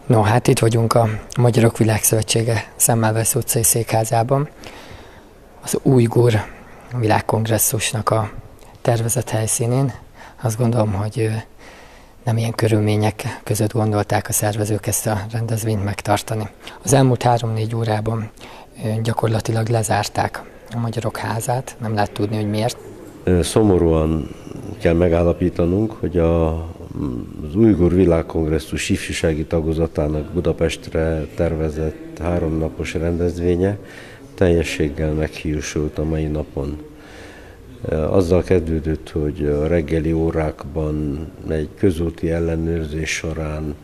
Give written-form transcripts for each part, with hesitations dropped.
No, hát itt vagyunk a Magyarok Világszövetsége Szemmelweis utcai székházában. Az Ujgur Világkongresszusnak a tervezett helyszínén. Azt gondolom, hogy nem ilyen körülmények között gondolták a szervezők ezt a rendezvényt megtartani. Az elmúlt 3-4 órában gyakorlatilag lezárták a Magyarok Házát, nem lehet tudni, hogy miért. Szomorúan kell megállapítanunk, hogy az Ujgur Világkongresszus ifjúsági tagozatának Budapestre tervezett 3 napos rendezvénye teljességgel meghiúsult a mai napon. Azzal kezdődött, hogy a reggeli órákban egy közúti ellenőrzés során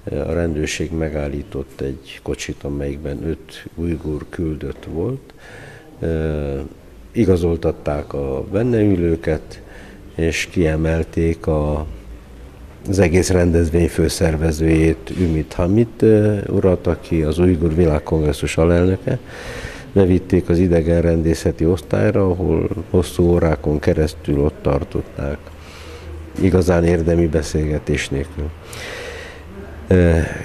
a rendőrség megállított egy kocsit, amelyikben 5 ujgur küldött volt. Igazoltatták a benne ülőket, és kiemelték az egész rendezvény főszervezőjét, Ümit Hamit urat, aki az Ujgur Világkongresszus alelnöke. Bevitték az idegenrendészeti osztályra, ahol hosszú órákon keresztül ott tartották, igazán érdemi beszélgetés nélkül.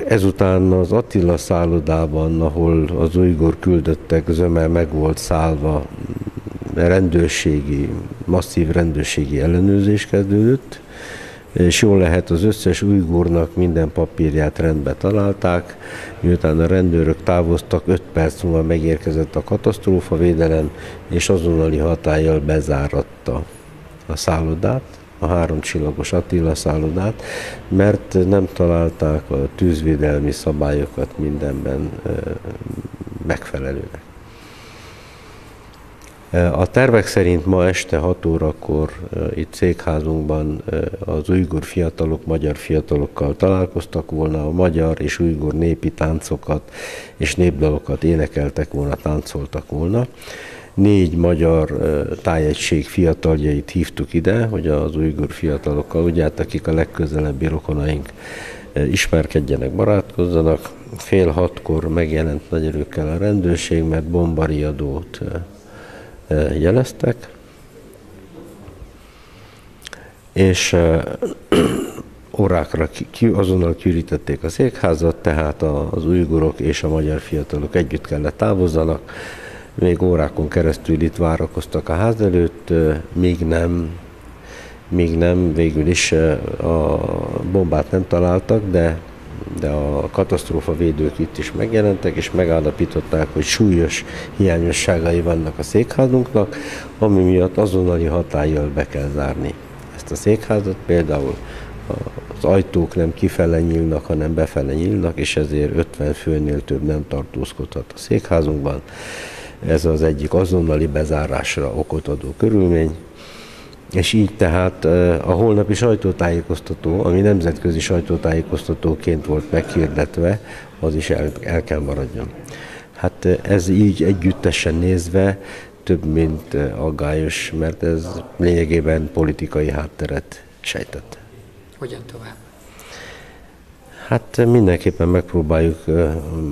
Ezután az Attila szállodában, ahol az ujgur küldöttek zöme meg volt szállva, masszív rendőrségi ellenőrzés kezdődött, és jól lehet, az összes ujgurnak minden papírját rendbe találták. Miután a rendőrök távoztak, 5 perc múlva megérkezett a katasztrófavédelem, és azonnali hatállyal bezáratta a szállodát, a 3 csillagos Attila szállodát, mert nem találták a tűzvédelmi szabályokat mindenben megfelelőnek. A tervek szerint ma este 6 órakor itt székházunkban az ujgur fiatalok magyar fiatalokkal találkoztak volna, a magyar és ujgur népi táncokat és népdalokat énekeltek volna, táncoltak volna. 4 magyar tájegység fiataljait hívtuk ide, hogy az ujgur fiatalokkal, ugye, akik a legközelebbi rokonaink, ismerkedjenek, barátkozzanak. 5:30 megjelent nagy erőkkel a rendőrség, mert bombariadót jeleztek, és órákra azonnal kiürítették a székházat, tehát az ujgurok és a magyar fiatalok együtt kellett távozzanak. Még órákon keresztül itt várakoztak a ház előtt, míg nem, végül is a bombát nem találtak, de a katasztrófavédők itt is megjelentek, és megállapították, hogy súlyos hiányosságai vannak a székházunknak, ami miatt azonnali hatállyal be kell zárni ezt a székházat. Például az ajtók nem kifele nyílnak, hanem befele nyílnak, és ezért 50 főnél több nem tartózkodhat a székházunkban. Ez az egyik azonnali bezárásra okot adó körülmény. És így tehát a holnapi sajtótájékoztató, ami nemzetközi sajtótájékoztatóként volt meghirdetve, az is el kell maradjon. Hát ez így együttesen nézve több, mint aggályos, mert ez lényegében politikai hátteret sejtett. Hogyan tovább? Hát mindenképpen megpróbáljuk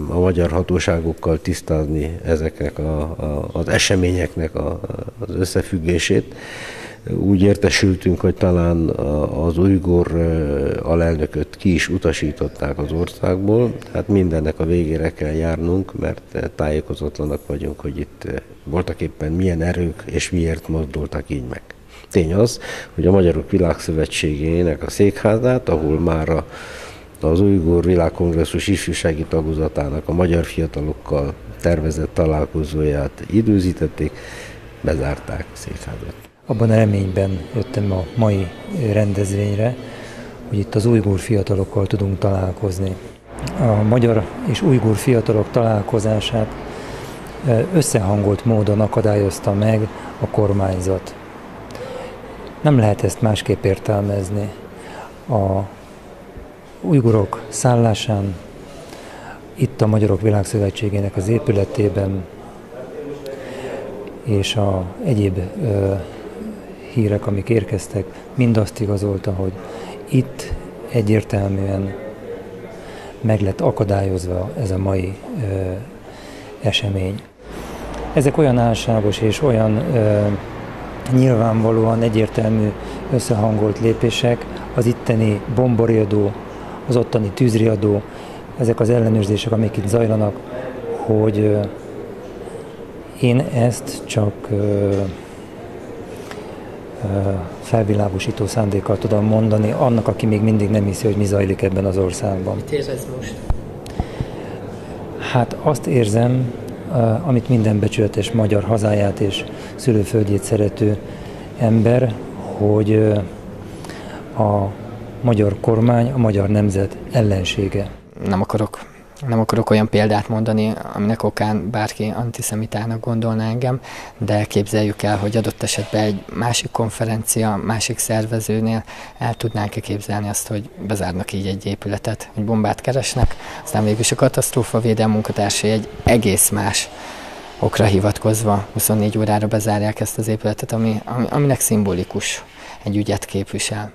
a magyar hatóságokkal tisztázni ezeknek az eseményeknek az összefüggését. Úgy értesültünk, hogy talán az ujgur alelnököt ki is utasították az országból, tehát mindennek a végére kell járnunk, mert tájékozatlanak vagyunk, hogy itt voltak éppen milyen erők és miért mozdultak így meg. Tény az, hogy a Magyarok Világszövetségének a székházát, ahol már az Ujgur Világkongresszus ifjúsági tagozatának a magyar fiatalokkal tervezett találkozóját időzítették, bezárták a székházat. Abban a reményben jöttem a mai rendezvényre, hogy itt az ujgur fiatalokkal tudunk találkozni. A magyar és ujgur fiatalok találkozását összehangolt módon akadályozta meg a kormányzat. Nem lehet ezt másképp értelmezni. A ujgurok szállásán, itt a Magyarok Világszövetségének az épületében, és a egyéb hírek, amik érkeztek, mind azt igazolta, hogy itt egyértelműen meg lett akadályozva ez a mai esemény. Ezek olyan álságos és olyan nyilvánvalóan egyértelmű összehangolt lépések, az itteni bombariadó, az ottani tűzriadó ezek az ellenőrzések, amik itt zajlanak, hogy én ezt csak felvilágosító szándékkal tudom mondani annak, aki még mindig nem hiszi, hogy mi zajlik ebben az országban. Mit érez most? Hát azt érzem, amit minden becsületes magyar hazáját és szülőföldjét szerető ember, hogy a magyar kormány, a magyar nemzet ellensége. Nem akarok olyan példát mondani, aminek okán bárki antiszemitának gondolna engem, de képzeljük el, hogy adott esetben egy másik konferencia, másik szervezőnél el tudnánk-e képzelni azt, hogy bezárnak így egy épületet, hogy bombát keresnek, aztán végülis a katasztrófavédelmi munkatársai egy egész más okra hivatkozva 24 órára bezárják ezt az épületet, aminek szimbolikus egy ügyet képvisel.